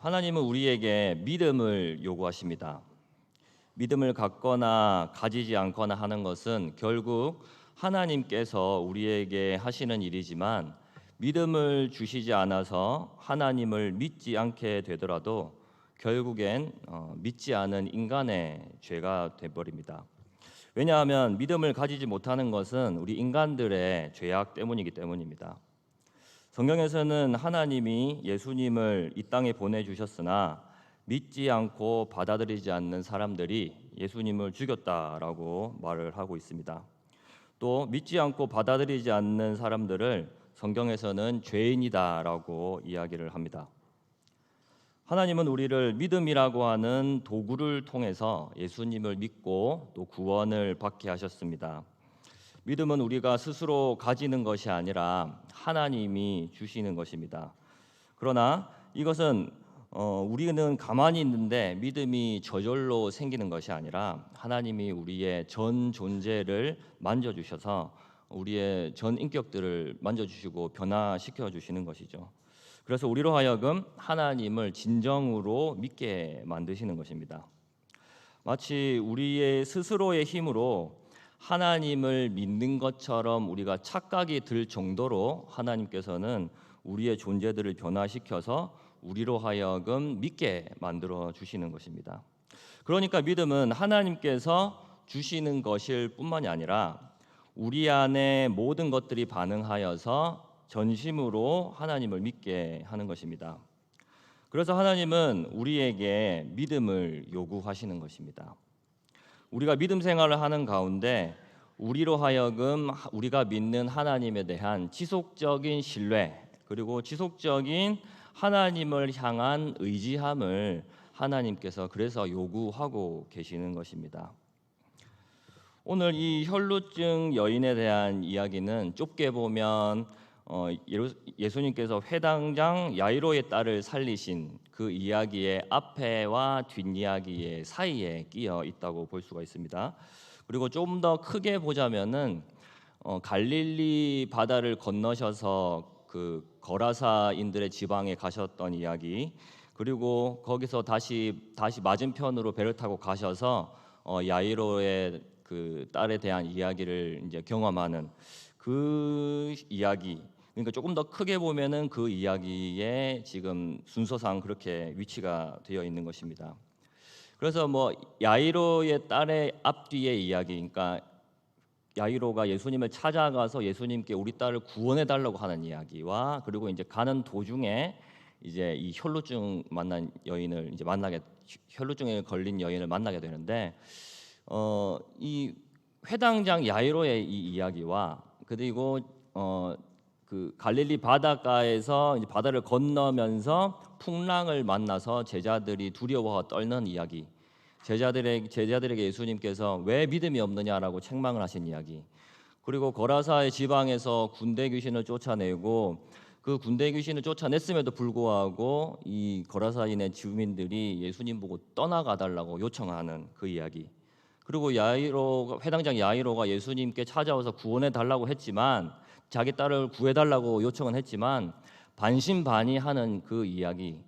하나님은 우리에게 믿음을 요구하십니다. 믿음을 갖거나 가지지 않거나 하는 것은 결국 하나님께서 우리에게 하시는 일이지만, 믿음을 주시지 않아서 하나님을 믿지 않게 되더라도 결국엔 믿지 않은 인간의 죄가 되어버립니다. 왜냐하면 믿음을 가지지 못하는 것은 우리 인간들의 죄악 때문이기 때문입니다. 성경에서는 하나님이 예수님을 이 땅에 보내주셨으나 믿지 않고 받아들이지 않는 사람들이 예수님을 죽였다라고 말을 하고 있습니다. 또 믿지 않고 받아들이지 않는 사람들을 성경에서는 죄인이다라고 이야기를 합니다. 하나님은 우리를 믿음이라고 하는 도구를 통해서 예수님을 믿고 또 구원을 받게 하셨습니다. 믿음은 우리가 스스로 가지는 것이 아니라 하나님이 주시는 것입니다. 그러나 이것은 우리는 가만히 있는데 믿음이 저절로 생기는 것이 아니라 하나님이 우리의 전 존재를 만져주셔서 우리의 전 인격들을 만져주시고 변화시켜 주시는 것이죠. 그래서 우리로 하여금 하나님을 진정으로 믿게 만드시는 것입니다. 마치 우리의 스스로의 힘으로 하나님을 믿는 것처럼 우리가 착각이 들 정도로 하나님께서는 우리의 존재들을 변화시켜서 우리로 하여금 믿게 만들어 주시는 것입니다. 그러니까 믿음은 하나님께서 주시는 것일 뿐만이 아니라 우리 안에 모든 것들이 반응하여서 전심으로 하나님을 믿게 하는 것입니다. 그래서 하나님은 우리에게 믿음을 요구하시는 것입니다. 우리가 믿음 생활을 하는 가운데 우리로 하여금 우리가 믿는 하나님에 대한 지속적인 신뢰, 그리고 지속적인 하나님을 향한 의지함을 하나님께서 그래서 요구하고 계시는 것입니다. 오늘 이 혈루증 여인에 대한 이야기는 좁게 보면 예수님께서 회당장 야이로의 딸을 살리신 그 이야기의 앞에와 뒷이야기의 사이에 끼어 있다고 볼 수가 있습니다. 그리고 좀 더 크게 보자면은 갈릴리 바다를 건너셔서 그 거라사인들의 지방에 가셨던 이야기, 그리고 거기서 다시 맞은편으로 배를 타고 가셔서 야이로의 그 딸에 대한 이야기를 이제 경험하는 그 이야기. 그러니까 조금 더 크게 보면은 그 이야기에 지금 순서상 그렇게 위치가 되어 있는 것입니다. 그래서 야이로의 딸의 앞뒤의 이야기, 그러니까 야이로가 예수님을 찾아가서 예수님께 우리 딸을 구원해 달라고 하는 이야기와, 그리고 이제 가는 도중에 이제 이 혈루증 만난 여인을 이제 혈루증에 걸린 여인을 만나게 되는데, 이 회당장 야이로의 이 이야기와, 그리고 그 갈릴리 바닷가에서 이제 바다를 건너면서 풍랑을 만나서 제자들이 두려워하고 떨는 이야기, 제자들에게 예수님께서 왜 믿음이 없느냐라고 책망을 하신 이야기, 그리고 거라사의 지방에서 군대 귀신을 쫓아내고 그 군대 귀신을 쫓아냈음에도 불구하고 이 거라사인의 주민들이 예수님 보고 떠나가 달라고 요청하는 그 이야기, 그리고 회당장 야이로가 예수님께 찾아와서 구원해 달라고 했지만, 자기 딸을 구해달라고 요청은 했지만 반신반의하는 그 이야기,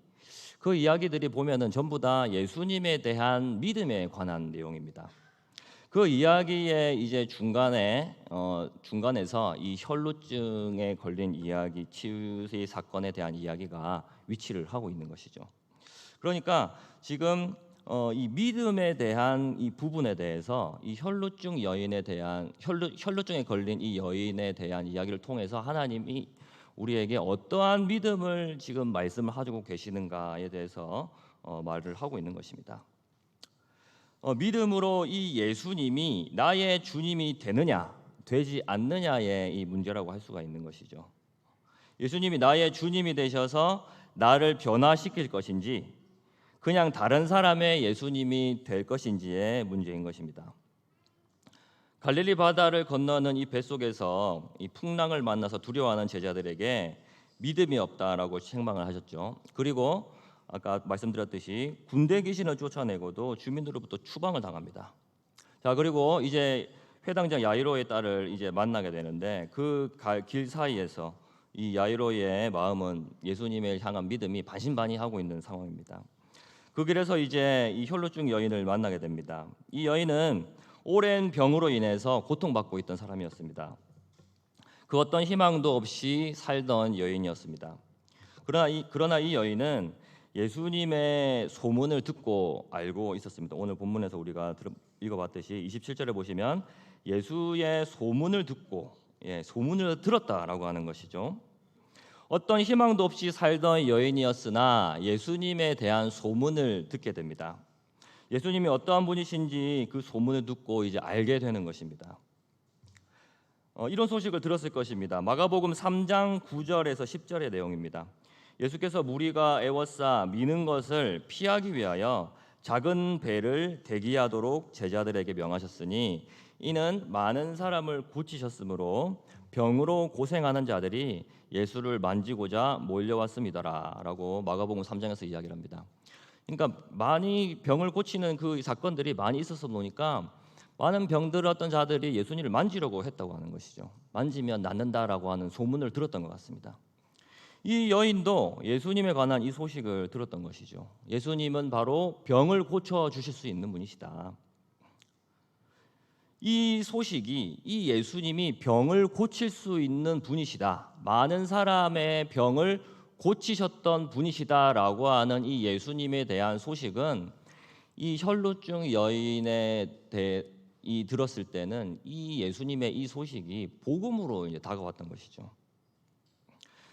그 이야기들이 보면은 전부 다 예수님에 대한 믿음에 관한 내용입니다. 그 이야기의 이제 중간에서 이 혈루증에 걸린 이야기, 치유의 사건에 대한 이야기가 위치를 하고 있는 것이죠. 그러니까 지금 이 믿음에 대한 이 부분에 대해서 이 혈루증 여인에 대한 혈루증에 걸린 이 여인에 대한 이야기를 통해서 하나님이 우리에게 어떠한 믿음을 지금 말씀을 하고 계시는가에 대해서 말을 하고 있는 것입니다. 믿음으로 이 예수님이 나의 주님이 되느냐 되지 않느냐의 이 문제라고 할 수가 있는 것이죠. 예수님이 나의 주님이 되셔서 나를 변화시킬 것인지, 그냥 다른 사람의 예수님이 될 것인지의 문제인 것입니다. 갈릴리 바다를 건너는 이 뱃속에서 이 풍랑을 만나서 두려워하는 제자들에게 믿음이 없다라고 책망을 하셨죠. 그리고 아까 말씀드렸듯이 군대 귀신을 쫓아내고도 주민들로부터 추방을 당합니다. 자, 그리고 이제 회당장 야이로의 딸을 이제 만나게 되는데 그 길 사이에서 이 야이로의 마음은 예수님을 향한 믿음이 반신반의하고 있는 상황입니다. 그 길에서 이제 이 혈루증 여인을 만나게 됩니다. 이 여인은 오랜 병으로 인해서 고통받고 있던 사람이었습니다. 그 어떤 희망도 없이 살던 여인이었습니다. 그러나 이 여인은 예수님의 소문을 듣고 알고 있었습니다. 오늘 본문에서 우리가 읽어봤듯이 27절에 보시면 예수의 소문을 듣고 소문을 들었다라고 하는 것이죠. 어떤 희망도 없이 살던 여인이었으나 예수님에 대한 소문을 듣게 됩니다. 예수님이 어떠한 분이신지 그 소문을 듣고 이제 알게 되는 것입니다. 이런 소식을 들었을 것입니다. 마가복음 3장 9절에서 10절의 내용입니다. 예수께서 무리가 애워싸 미는 것을 피하기 위하여 작은 배를 대기하도록 제자들에게 명하셨으니 이는 많은 사람을 고치셨으므로 병으로 고생하는 자들이 예수를 만지고자 몰려왔습니다라고 마가복음 3장에서 이야기를 합니다. 그러니까 많이 병을 고치는 그 사건들이 많이 있어서 보니까 많은 병들었던 자들이 예수님을 만지려고 했다고 하는 것이죠. 만지면 낫는다라고 하는 소문을 들었던 것 같습니다. 이 여인도 예수님에 관한 이 소식을 들었던 것이죠. 예수님은 바로 병을 고쳐 주실 수 있는 분이시다. 이 소식이 이 예수님이 병을 고칠 수 있는 분이시다. 많은 사람의 병을 고치셨던 분이시다라고 하는 이 예수님에 대한 소식은 이 혈루증 여인에 대해 들었을 때는 이 예수님의 이 소식이 복음으로 이제 다가왔던 것이죠.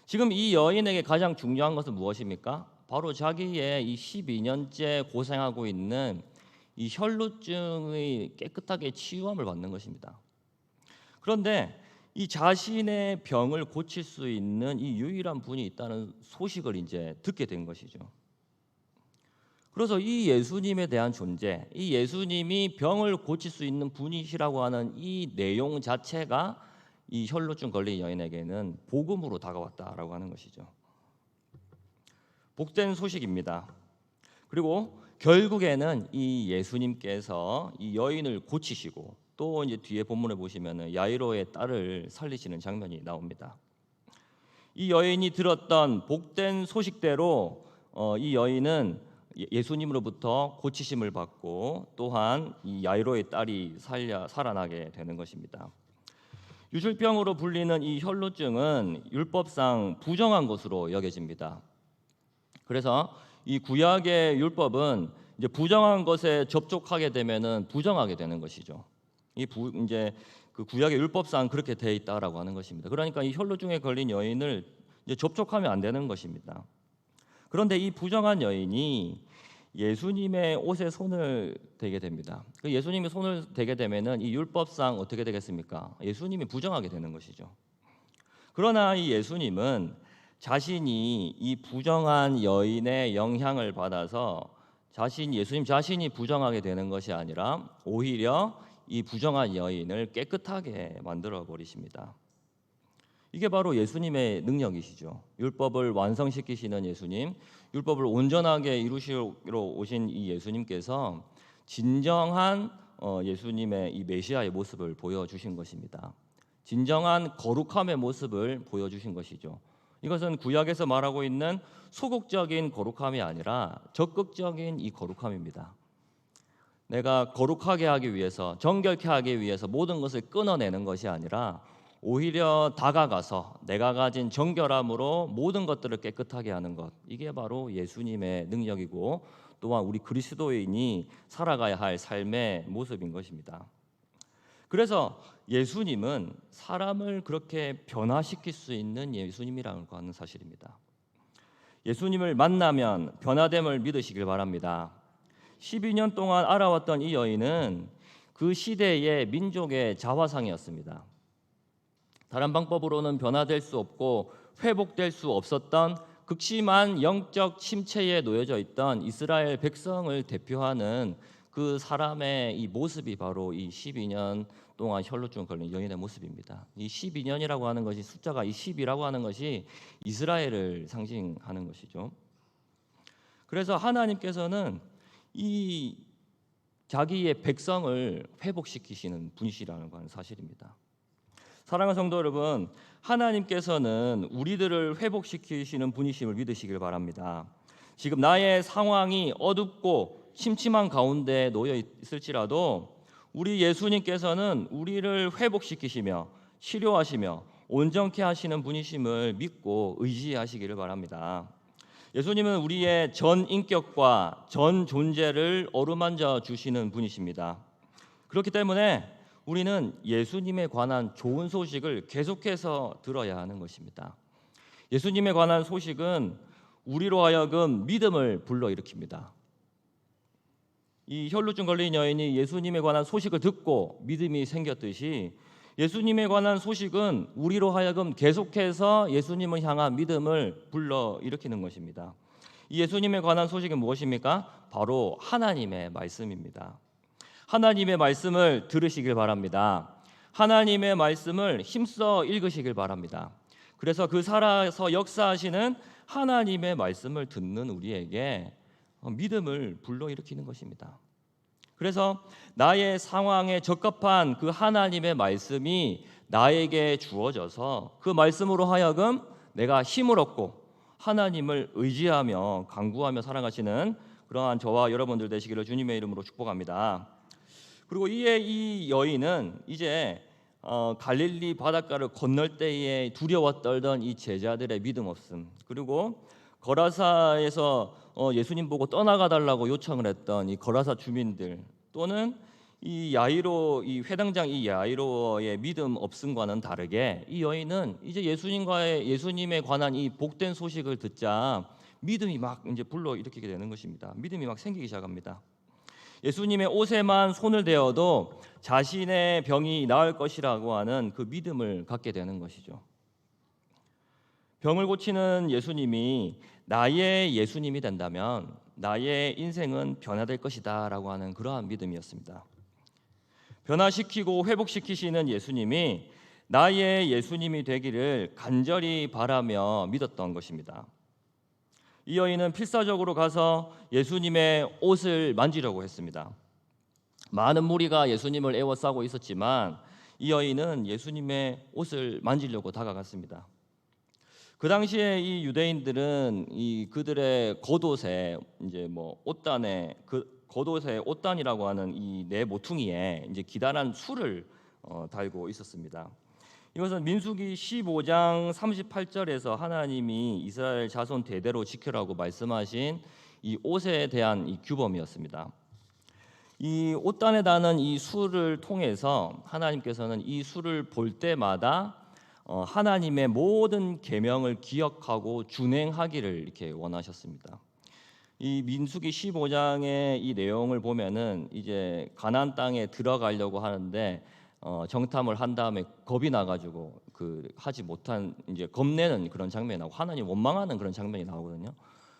지금 이 여인에게 가장 중요한 것은 무엇입니까? 바로 자기의 이 12년째 고생하고 있는 이 혈루증의 깨끗하게 치유함을 받는 것입니다. 그런데 이 자신의 병을 고칠 수 있는 이 유일한 분이 있다는 소식을 이제 듣게 된 것이죠. 그래서 이 예수님에 대한 존재, 이 예수님이 병을 고칠 수 있는 분이시라고 하는 이 내용 자체가 이 혈루증 걸린 여인에게는 복음으로 다가왔다라고 하는 것이죠. 복된 소식입니다. 그리고 결국에는 이 예수님께서 이 여인을 고치시고 또 이제 뒤에 본문에 보시면은 야이로의 딸을 살리시는 장면이 나옵니다. 이 여인이 들었던 복된 소식대로 이 여인은 예수님으로부터 고치심을 받고 또한 이 야이로의 딸이 살아나게 되는 것입니다. 유술병으로 불리는 이 혈루증은 율법상 부정한 것으로 여겨집니다. 그래서 이 구약의 율법은 이제 부정한 것에 접촉하게 되면은 부정하게 되는 것이죠. 이제 그 구약의 율법상 그렇게 돼 있다라고 하는 것입니다. 그러니까 이 혈루증에 걸린 여인을 이제 접촉하면 안 되는 것입니다. 그런데 이 부정한 여인이 예수님의 옷에 손을 대게 됩니다. 그 예수님의 손을 대게 되면은 이 율법상 어떻게 되겠습니까? 예수님이 부정하게 되는 것이죠. 그러나 이 예수님은 자신이 이 부정한 여인의 영향을 받아서 예수님 자신이 부정하게 되는 것이 아니라 오히려 이 부정한 여인을 깨끗하게 만들어 버리십니다. 이게 바로 예수님의 능력이시죠. 율법을 완성시키시는 예수님, 율법을 온전하게 이루시러 오신 이 예수님께서 진정한 예수님의 이 메시아의 모습을 보여주신 것입니다. 진정한 거룩함의 모습을 보여주신 것이죠. 이것은 구약에서 말하고 있는 소극적인 거룩함이 아니라 적극적인 이 거룩함입니다. 내가 거룩하게 하기 위해서, 정결케 하기 위해서 모든 것을 끊어내는 것이 아니라 오히려 다가가서 내가 가진 정결함으로 모든 것들을 깨끗하게 하는 것, 이게 바로 예수님의 능력이고 또한 우리 그리스도인이 살아가야 할 삶의 모습인 것입니다. 그래서 예수님은 사람을 그렇게 변화시킬 수 있는 예수님이라고 하는 사실입니다. 예수님을 만나면 변화됨을 믿으시길 바랍니다. 12년 동안 알아왔던 이 여인은 그 시대의 민족의 자화상이었습니다. 다른 방법으로는 변화될 수 없고 회복될 수 없었던 극심한 영적 침체에 놓여져 있던 이스라엘 백성을 대표하는 그 사람의 이 모습이 바로 이 12년 동안 혈루증 걸린 여인의 모습입니다. 이 12년이라고 하는 것이 숫자가 이 10이라고 하는 것이 이스라엘을 상징하는 것이죠. 그래서 하나님께서는 이 자기의 백성을 회복시키시는 분이시라는 건 사실입니다. 사랑하는 성도 여러분, 하나님께서는 우리들을 회복시키시는 분이심을 믿으시길 바랍니다. 지금 나의 상황이 어둡고 침침한 가운데 놓여 있을지라도 우리 예수님께서는 우리를 회복시키시며 치료하시며 온전케 하시는 분이심을 믿고 의지하시기를 바랍니다. 예수님은 우리의 전 인격과 전 존재를 어루만져 주시는 분이십니다. 그렇기 때문에 우리는 예수님에 관한 좋은 소식을 계속해서 들어야 하는 것입니다. 예수님에 관한 소식은 우리로 하여금 믿음을 불러일으킵니다. 이 혈루증 걸린 여인이 예수님에 관한 소식을 듣고 믿음이 생겼듯이 예수님에 관한 소식은 우리로 하여금 계속해서 예수님을 향한 믿음을 불러일으키는 것입니다. 이 예수님에 관한 소식은 무엇입니까? 바로 하나님의 말씀입니다. 하나님의 말씀을 들으시길 바랍니다. 하나님의 말씀을 힘써 읽으시길 바랍니다. 그래서 그 살아서 역사하시는 하나님의 말씀을 듣는 우리에게 믿음을 불러일으키는 것입니다. 그래서 나의 상황에 적합한 그 하나님의 말씀이 나에게 주어져서 그 말씀으로 하여금 내가 힘을 얻고 하나님을 의지하며 간구하며 살아가시는 그러한 저와 여러분들 되시기를 주님의 이름으로 축복합니다. 그리고 이에 이 여인은 이제 갈릴리 바닷가를 건널 때에 두려워 떨던 이 제자들의 믿음 없음, 그리고 거라사에서 예수님 보고 떠나가 달라고 요청을 했던 이 거라사 주민들, 또는 이 야이로, 이 회당장 이 야이로의 믿음 없음과는 다르게 이 여인은 이제 예수님에 관한 이 복된 소식을 듣자 믿음이 막 이제 불러 일으키게 되는 것입니다. 믿음이 막 생기기 시작합니다. 예수님의 옷에만 손을 대어도 자신의 병이 나을 것이라고 하는 그 믿음을 갖게 되는 것이죠. 병을 고치는 예수님이 나의 예수님이 된다면 나의 인생은 변화될 것이다 라고 하는 그러한 믿음이었습니다. 변화시키고 회복시키시는 예수님이 나의 예수님이 되기를 간절히 바라며 믿었던 것입니다. 이 여인은 필사적으로 가서 예수님의 옷을 만지려고 했습니다. 많은 무리가 예수님을 에워싸고 있었지만 이 여인은 예수님의 옷을 만지려고 다가갔습니다. 그 당시에 이 유대인들은 이 그들의 겉옷에 이제 뭐 옷단에 그 겉옷에 옷단이라고 하는 이 네 모퉁이에 이제 기다란 술을 달고 있었습니다. 이것은 민수기 15장 38절에서 하나님이 이스라엘 자손 대대로 지켜라고 말씀하신 이 옷에 대한 이 규범이었습니다. 이 옷단에 다는 이 술을 통해서 하나님께서는 이 술을 볼 때마다 하나님의 모든 계명을 기억하고 준행하기를 이렇게 원하셨습니다. 이 민수기 15장의 이 내용을 보면은 이제 가나안 땅에 들어가려고 하는데 정탐을 한 다음에 겁이 나가지고 그 하지 못한 이제 겁내는 그런 장면이 나오고 하나님 원망하는 그런 장면이 나오거든요.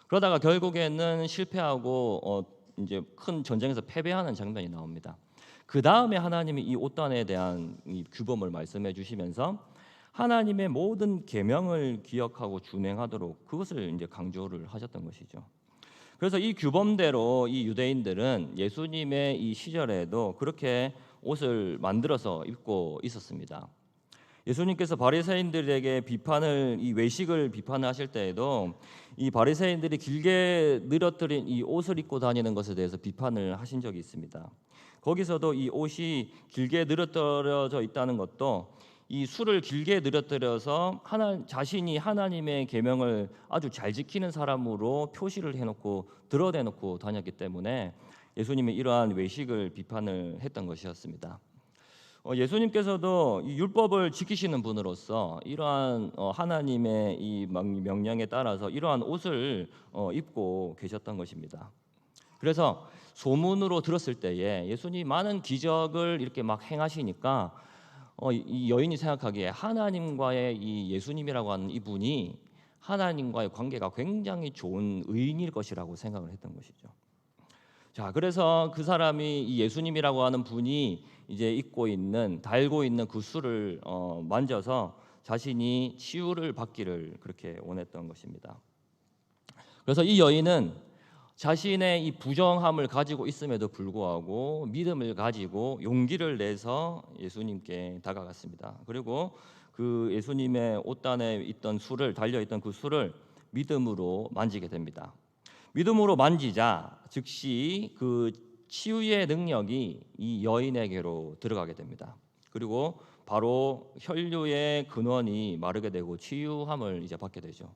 그러다가 결국에는 실패하고 이제 큰 전쟁에서 패배하는 장면이 나옵니다. 그 다음에 하나님이 이 옷단에 대한 이 규범을 말씀해 주시면서 하나님의 모든 계명을 기억하고 준행하도록 그것을 이제 강조를 하셨던 것이죠. 그래서 이 규범대로 이 유대인들은 예수님의 이 시절에도 그렇게 옷을 만들어서 입고 있었습니다. 예수님께서 바리새인들에게 이 외식을 비판하실 때에도 이 바리새인들이 길게 늘어뜨린 이 옷을 입고 다니는 것에 대해서 비판을 하신 적이 있습니다. 거기서도 이 옷이 길게 늘어뜨려져 있다는 것도 이 술을 길게 늘어뜨려서 자신이 하나님의 계명을 아주 잘 지키는 사람으로 표시를 해놓고 드러내놓고 다녔기 때문에 예수님이 이러한 외식을 비판을 했던 것이었습니다. 예수님께서도 이 율법을 지키시는 분으로서 이러한 하나님의 이 명령에 따라서 이러한 옷을 입고 계셨던 것입니다. 그래서 소문으로 들었을 때에 예수님이 많은 기적을 이렇게 막 행하시니까 이 여인이 생각하기에 하나님과의 이 예수님이라고 하는 이분이 하나님과의 관계가 굉장히 좋은 의인일 것이라고 생각을 했던 것이죠. 자, 그래서 그 사람이 이 예수님이라고 하는 분이 이제 달고 있는 그 술을 만져서 자신이 치유를 받기를 그렇게 원했던 것입니다. 그래서 이 여인은 자신의 이 부정함을 가지고 있음에도 불구하고 믿음을 가지고 용기를 내서 예수님께 다가갔습니다. 그리고 그 예수님의 옷단에 있던 술을 달려 있던 그 술을 믿음으로 만지게 됩니다. 믿음으로 만지자 즉시 그 치유의 능력이 이 여인에게로 들어가게 됩니다. 그리고 바로 혈류의 근원이 마르게 되고 치유함을 이제 받게 되죠.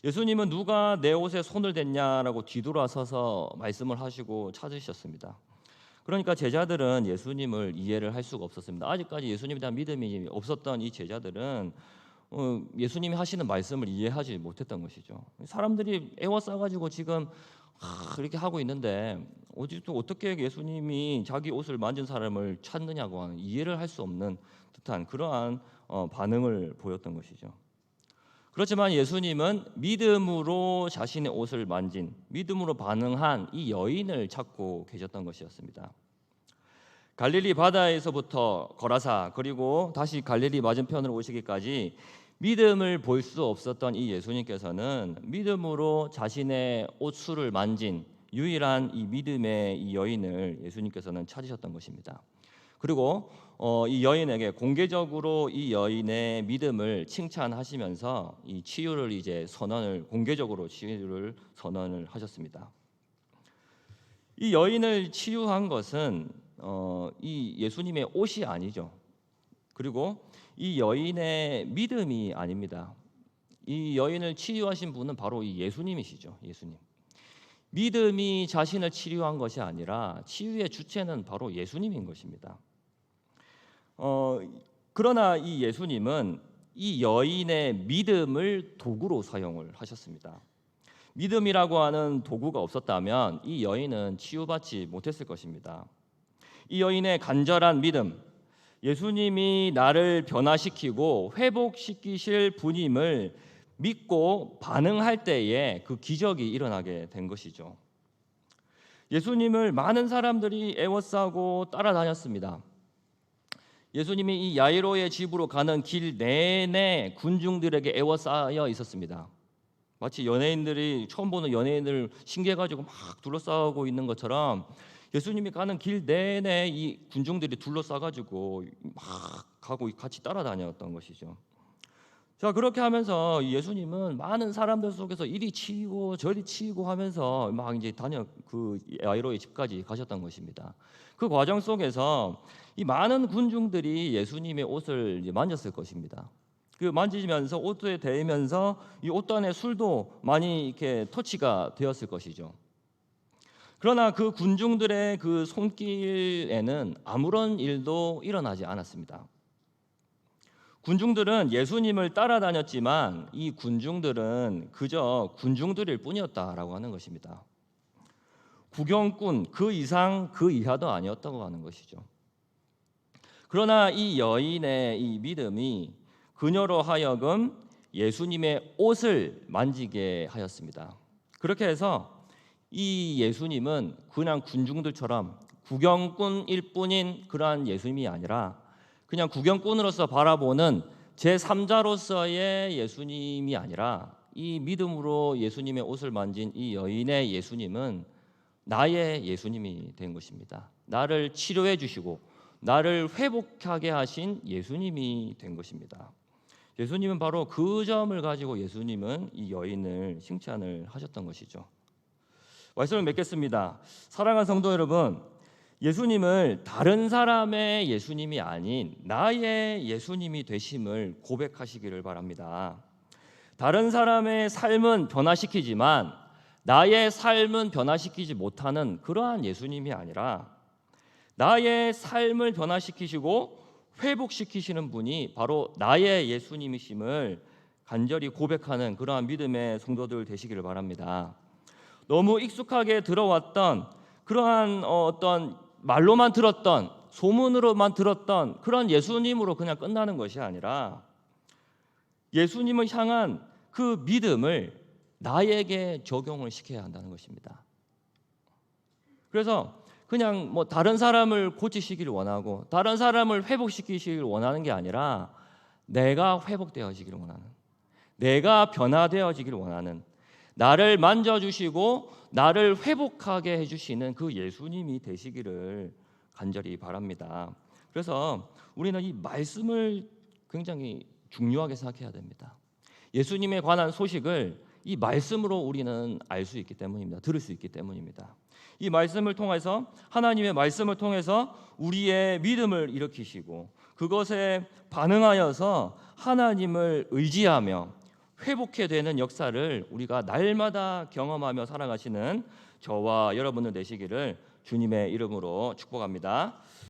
예수님은 누가 내 옷에 손을 댔냐라고 뒤돌아서서 말씀을 하시고 찾으셨습니다. 그러니까 제자들은 예수님을 이해를 할 수가 없었습니다. 아직까지 예수님에 대한 믿음이 없었던 이 제자들은 예수님이 하시는 말씀을 이해하지 못했던 것이죠. 사람들이 애워싸가지고 지금 이렇게 하고 있는데 어떻게 예수님이 자기 옷을 만진 사람을 찾느냐고 하는 이해를 할 수 없는 듯한 그러한 반응을 보였던 것이죠. 그렇지만 예수님은 믿음으로 자신의 옷을 만진, 믿음으로 반응한 이 여인을 찾고 계셨던 것이었습니다. 갈릴리 바다에서부터 거라사 그리고 다시 갈릴리 맞은편으로 오시기까지 믿음을 볼 수 없었던 이 예수님께서는 믿음으로 자신의 옷술을 만진 유일한 이 믿음의 이 여인을 예수님께서는 찾으셨던 것입니다. 그리고 이 여인에게 공개적으로 이 여인의 믿음을 칭찬하시면서 이 치유를 이제 공개적으로 치유를 선언을 하셨습니다. 이 여인을 치유한 것은 이 예수님의 옷이 아니죠. 그리고 이 여인의 믿음이 아닙니다. 이 여인을 치유하신 분은 바로 이 예수님이시죠. 예수님. 믿음이 자신을 치유한 것이 아니라 치유의 주체는 바로 예수님인 것입니다. 그러나 이 예수님은 이 여인의 믿음을 도구로 사용을 하셨습니다. 믿음이라고 하는 도구가 없었다면 이 여인은 치유받지 못했을 것입니다. 이 여인의 간절한 믿음, 예수님이 나를 변화시키고 회복시키실 분임을 믿고 반응할 때에 그 기적이 일어나게 된 것이죠. 예수님을 많은 사람들이 애워싸고 따라다녔습니다. 예수님이 이 야이로의 집으로 가는 길 내내 군중들에게 애워싸여 있었습니다. 마치 연예인들이 처음 보는 연예인을 신기해가지고 막 둘러싸고 있는 것처럼 예수님이 가는 길 내내 이 군중들이 둘러싸가지고 막 가고 같이 따라다녔던 것이죠. 자, 그렇게 하면서 예수님은 많은 사람들 속에서 이리 치이고 저리 치이고 하면서 막 이제 그 야이로의 집까지 가셨던 것입니다. 그 과정 속에서 이 많은 군중들이 예수님의 옷을 이제 만졌을 것입니다. 그 만지면서 옷에 대면서 이 옷단의 술도 많이 이렇게 터치가 되었을 것이죠. 그러나 그 군중들의 그 손길에는 아무런 일도 일어나지 않았습니다. 군중들은 예수님을 따라다녔지만 이 군중들은 그저 군중들일 뿐이었다라고 하는 것입니다. 구경꾼 그 이상 그 이하도 아니었다고 하는 것이죠. 그러나 이 여인의 이 믿음이 그녀로 하여금 예수님의 옷을 만지게 하였습니다. 그렇게 해서 이 예수님은 그냥 군중들처럼 구경꾼일 뿐인 그러한 예수님이 아니라 그냥 구경꾼으로서 바라보는 제3자로서의 예수님이 아니라 이 믿음으로 예수님의 옷을 만진 이 여인의 예수님은 나의 예수님이 된 것입니다. 나를 치료해 주시고 나를 회복하게 하신 예수님이 된 것입니다. 예수님은 바로 그 점을 가지고 예수님은 이 여인을 칭찬을 하셨던 것이죠. 말씀을 맺겠습니다. 사랑하는 성도 여러분, 예수님을 다른 사람의 예수님이 아닌 나의 예수님이 되심을 고백하시기를 바랍니다. 다른 사람의 삶은 변화시키지만 나의 삶은 변화시키지 못하는 그러한 예수님이 아니라 나의 삶을 변화시키시고 회복시키시는 분이 바로 나의 예수님이심을 간절히 고백하는 그러한 믿음의 성도들 되시기를 바랍니다. 너무 익숙하게 들어왔던 그러한 어떤 말로만 들었던 소문으로만 들었던 그런 예수님으로 그냥 끝나는 것이 아니라 예수님을 향한 그 믿음을 나에게 적용을 시켜야 한다는 것입니다. 그래서 그냥 다른 사람을 고치시기를 원하고 다른 사람을 회복시키시기를 원하는 게 아니라 내가 회복되어지기를 원하는, 내가 변화되어지기를 원하는, 나를 만져주시고 나를 회복하게 해주시는 그 예수님이 되시기를 간절히 바랍니다. 그래서 우리는 이 말씀을 굉장히 중요하게 생각해야 됩니다. 예수님에 관한 소식을 이 말씀으로 우리는 알 수 있기 때문입니다. 들을 수 있기 때문입니다. 이 말씀을 통해서, 하나님의 말씀을 통해서 우리의 믿음을 일으키시고 그것에 반응하여서 하나님을 의지하며 회복해 되는 역사를 우리가 날마다 경험하며 살아가시는 저와 여러분들 되시기를 주님의 이름으로 축복합니다.